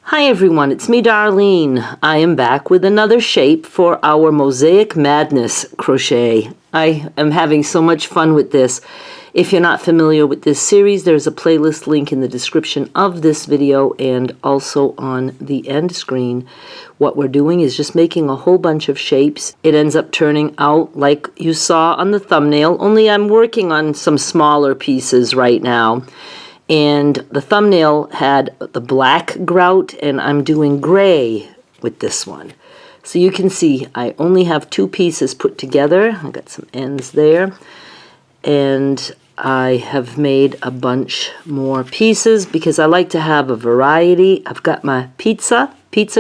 Hi everyone, it's me Darlene. I am back with another shape for our Mosaic Madness crochet. I am having so much fun with this. If you're not familiar with this series, there's a playlist link in the description of this video and also on the end screen. What we're doing is just making a whole bunch of shapes. It ends up turning out like you saw on the thumbnail, only I'm working on some smaller pieces right now. And the thumbnail had the black grout, and I'm doing gray with this one. So you can see I only have two pieces put together. I got some ends there. And I have made a bunch more pieces because I like to have a variety. I've got my pizza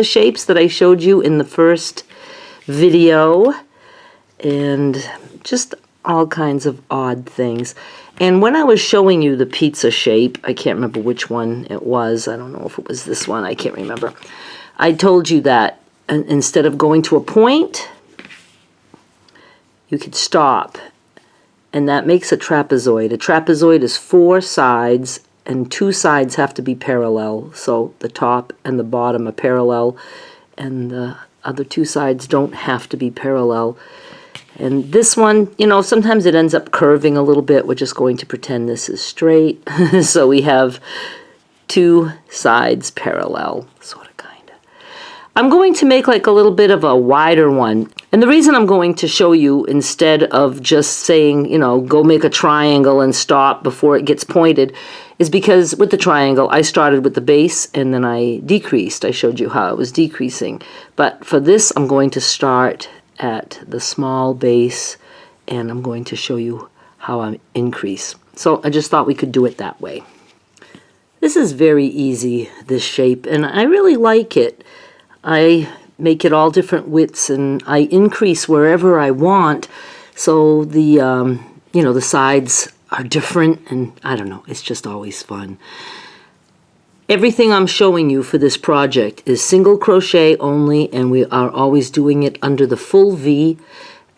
shapes that I showed you in the first video. And just all kinds of odd things. And when I was showing you the pizza shape, I can't remember which one it was. I don't know if it was this one. I can't remember. I told you that instead of going to a point, you could stop. And that makes a trapezoid. A trapezoid is 4 sides, and 2 sides have to be parallel. So the top and the bottom are parallel, and the other 2 sides don't have to be parallel. And this one, you know, sometimes it ends up curving a little bit. We're just going to pretend this is straight. So we have 2 sides parallel, sort of, kind of. I'm going to make like a little bit of a wider one. And the reason I'm going to show you instead of just saying, you know, go make a triangle and stop before it gets pointed is because with the triangle, I started with the base and then I decreased. I showed you how it was decreasing. But for this, I'm going to start at the small base and I'm going to show you how I increase. So I just thought we could do it that way. This is very easy, this shape, and I really like it. I make it all different widths and I increase wherever I want, so the you know, the sides are different, and I don't know, it's just always fun. Everything I'm showing you for this project is single crochet only, and we are always doing it under the full V,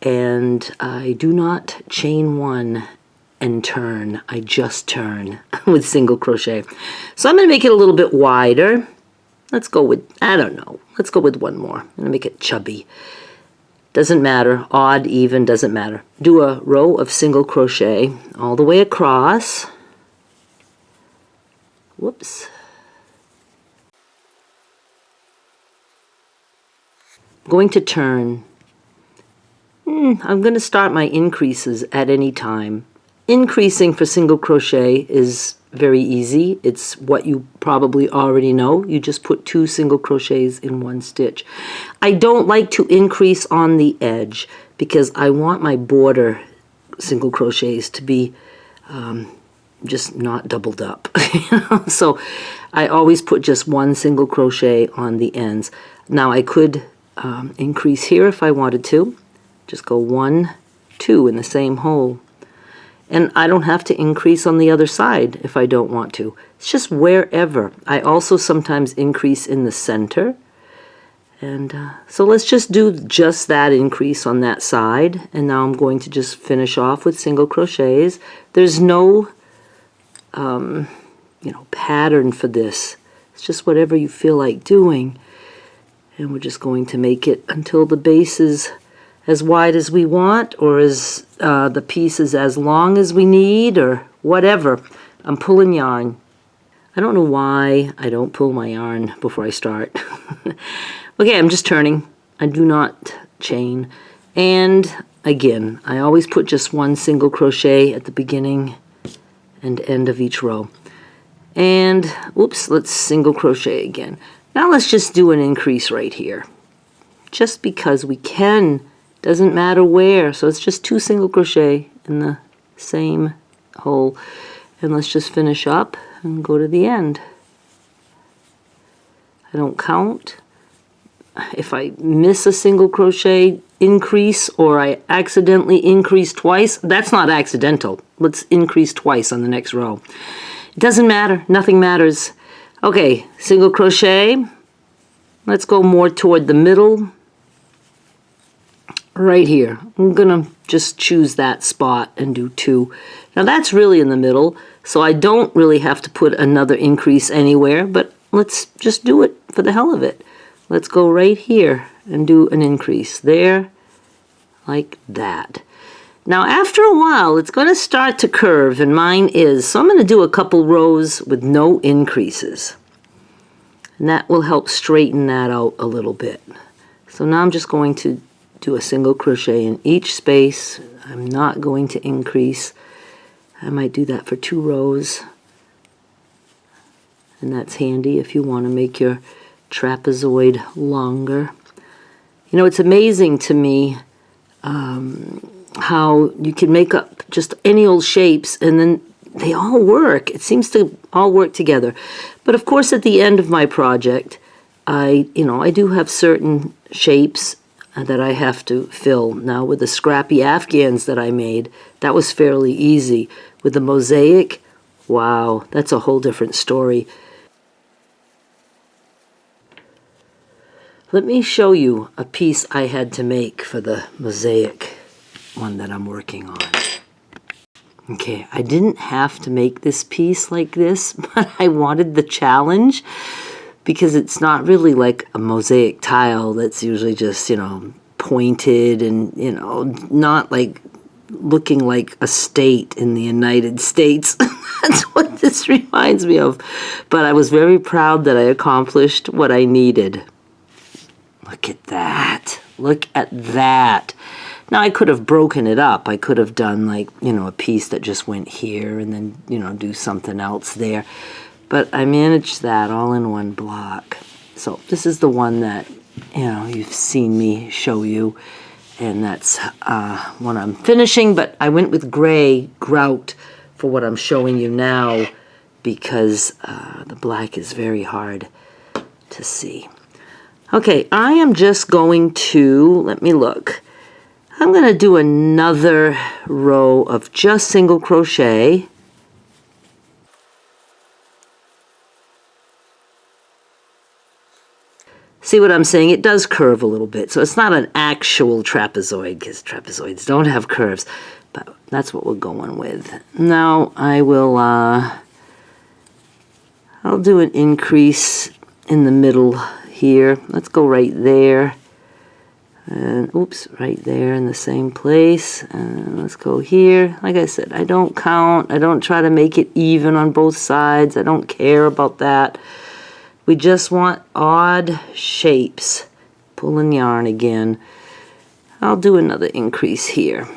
and I do not chain one and turn. I just turn with single crochet. So I'm going to make it a little bit wider. Let's go with, I don't know, let's go with one more. I'm going to make it chubby. Doesn't matter, odd, even, doesn't matter. Do a row of single crochet all the way across. Whoops. Going to turn. I'm going to start my increases at any time. Increasing for single crochet is very easy. It's what you probably already know. You just put 2 single crochets in 1 stitch. I don't like to increase on the edge because I want my border single crochets to be just not doubled up. You know? So I always put just 1 single crochet on the ends. Now I could increase here if I wanted to. Just go 1, 2 in the same hole. And I don't have to increase on the other side if I don't want to. It's just wherever. I also sometimes increase in the center. And so let's just do just that increase on that side. And now I'm going to just finish off with single crochets. There's no you know, pattern for this. It's just whatever you feel like doing. And we're just going to make it until the base is as wide as we want, or as the piece is as long as we need, or whatever. I'm pulling yarn. I don't know why I don't pull my yarn before I start. Okay, I'm just turning. I do not chain. And again, I always put just 1 single crochet at the beginning and end of each row. And, oops, let's single crochet again. Now let's just do an increase right here. Just because we can, doesn't matter where. So it's just 2 single crochet in the same hole. And let's just finish up and go to the end. I don't count. If I miss a single crochet increase or I accidentally increase twice, that's not accidental. Let's increase twice on the next row. It doesn't matter. Nothing matters. Okay, single crochet. Let's go more toward the middle. Right here. I'm going to just choose that spot and do 2. Now that's really in the middle, so I don't really have to put another increase anywhere, but let's just do it for the hell of it. Let's go right here and do an increase there, like that. Now after a while it's going to start to curve, and mine is, so I'm going to do a couple rows with no increases, and that will help straighten that out a little bit. So now I'm just going to do a single crochet in each space. I'm not going to increase. I might do that for 2 rows, and that's handy if you want to make your trapezoid longer. You know, it's amazing to me how you can make up just any old shapes and then they all work. It seems to all work together. But of course at the end of my project, I do have certain shapes that I have to fill. Now with the scrappy Afghans that I made, that was fairly easy. With the Mosaic, wow, that's a whole different story. Let me show you a piece I had to make for the Mosaic one that I'm working on. Okay, I didn't have to make this piece like this, but I wanted the challenge because it's not really like a mosaic tile that's usually just, pointed and, not like looking like a state in the United States. That's what this reminds me of. But I was very proud that I accomplished what I needed. Look at that. Look at that. Now I could have broken it up. I could have done like, a piece that just went here and then, do something else there. But I managed that all in one block. So this is the one that, you've seen me show you. And that's what I'm finishing. But I went with gray grout for what I'm showing you now because the black is very hard to see. Okay, I am just going to, let me look. I'm going to do another row of just single crochet. See what I'm saying? It does curve a little bit, so it's not an actual trapezoid because trapezoids don't have curves, but that's what we're going with. Now I will, I'll do an increase in the middle here. Let's go right there. And oops, right there in the same place. And let's go here. Like I said, I don't count. I don't try to make it even on both sides. I don't care about that. We just want odd shapes. Pulling yarn again. I'll do another increase here.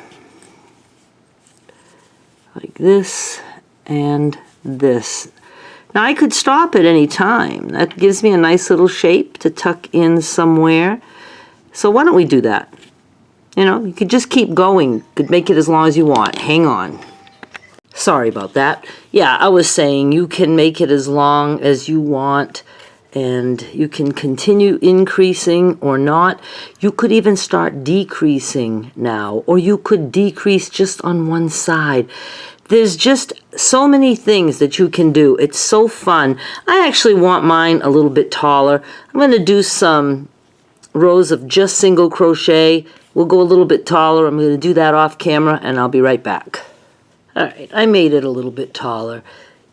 Like this and this. Now I could stop at any time. That gives me a nice little shape to tuck in somewhere. So why don't we do that? You could just keep going. You could make it as long as you want. Hang on. Sorry about that. Yeah, I was saying you can make it as long as you want, and you can continue increasing or not. You could even start decreasing now, or you could decrease just on one side. There's just so many things that you can do. It's so fun. I actually want mine a little bit taller. I'm going to do some rows of just single crochet. We'll go a little bit taller. I'm going to do that off camera and I'll be right back. Alright, I made it a little bit taller.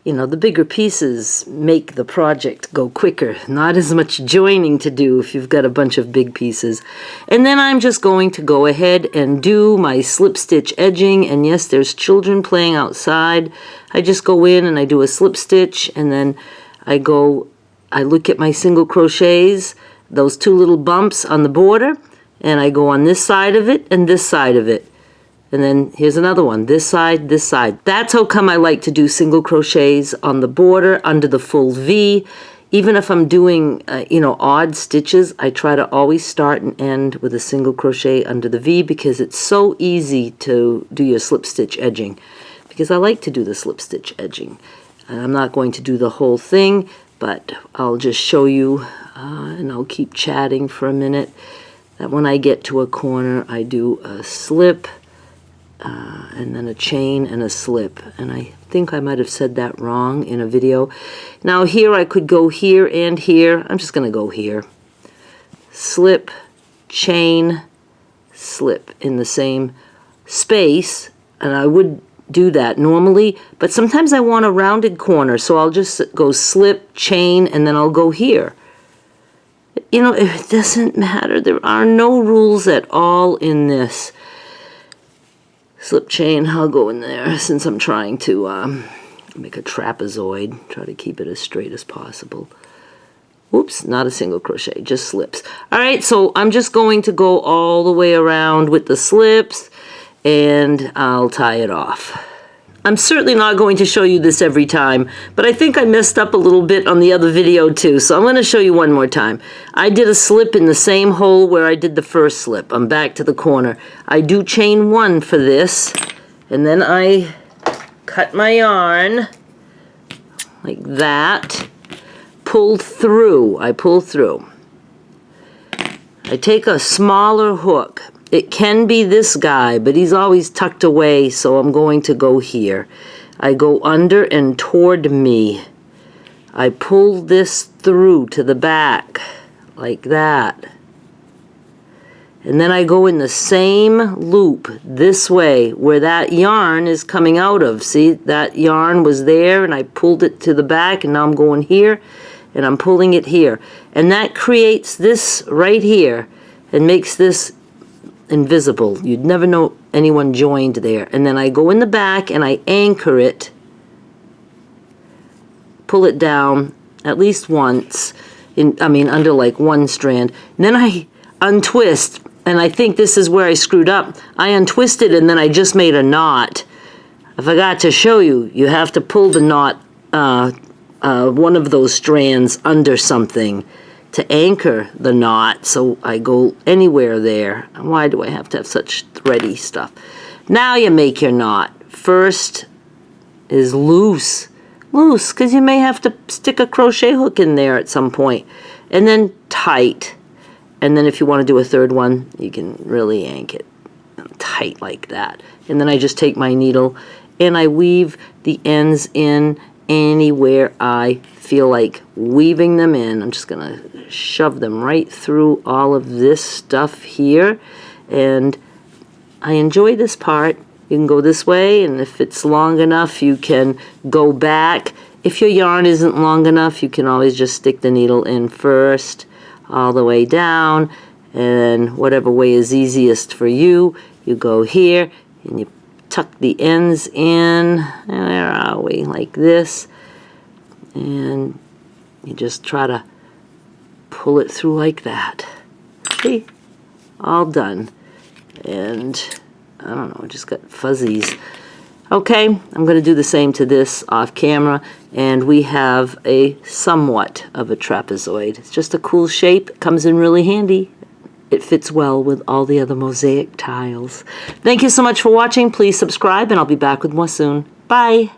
The bigger pieces make the project go quicker. Not as much joining to do if you've got a bunch of big pieces. And then I'm just going to go ahead and do my slip stitch edging. And yes, there's children playing outside. I just go in and I do a slip stitch, and then I look at my single crochets, those 2 little bumps on the border, and I go on this side of it and this side of it. And then here's another one, this side, this side. That's how come I like to do single crochets on the border under the full V. Even if I'm doing, odd stitches, I try to always start and end with a single crochet under the V because it's so easy to do your slip stitch edging. Because I like to do the slip stitch edging. And I'm not going to do the whole thing, but I'll just show you, and I'll keep chatting for a minute, that when I get to a corner, I do a slip, and then a chain and a slip. And I think I might have said that wrong in a video. Now here I could go here and here. I'm just going to go here. Slip, chain, slip in the same space. And I would do that normally, but sometimes I want a rounded corner, so I'll just go slip, chain, and then I'll go here. You know, it doesn't matter. There are no rules at all in this. Slip, chain, I'll go in there since I'm trying to make a trapezoid. Try to keep it as straight as possible. Oops, not a single crochet, just slips. All right, so I'm just going to go all the way around with the slips, and I'll tie it off. I'm certainly not going to show you this every time, but I think I messed up a little bit on the other video too, so I'm going to show you one more time. I did a slip in the same hole where I did the first slip. I'm back to the corner. I do chain 1 for this, and then I cut my yarn like that. Pull through. I pull through. I take a smaller hook. It can be this guy, but he's always tucked away, so I'm going to go here. I go under and toward me. I pull this through to the back, like that. And then I go in the same loop this way, where that yarn is coming out of. See, that yarn was there, and I pulled it to the back, and now I'm going here. And I'm pulling it here. And that creates this right here and makes this invisible. You'd never know anyone joined there. And then I go in the back and I anchor it, pull it down at least once, under like one strand. And then I untwist, and I think this is where I screwed up. I untwisted and then I just made a knot. I forgot to show you, you have to pull the knot, one of those strands under something to anchor the knot, so I go anywhere there. Why do I have to have such thready stuff? Now you make your knot. First is loose, because you may have to stick a crochet hook in there at some point, and then tight. And then if you want to do a third one, you can really yank it tight like that. And then I just take my needle and I weave the ends in anywhere I feel like weaving them in. I'm just going to shove them right through all of this stuff here. And I enjoy this part. You can go this way, and if it's long enough, you can go back. If your yarn isn't long enough, you can always just stick the needle in first, all the way down, and whatever way is easiest for you, you go here, and you tuck the ends in, where are we, like this, and you just try to pull it through like that. See, all done. And I don't know, just got fuzzies. Okay, I'm going to do the same to this off camera, and we have a somewhat of a trapezoid. It's just a cool shape. It comes in really handy. It fits well with all the other mosaic tiles. Thank you so much for watching. Please subscribe, and I'll be back with more soon. Bye.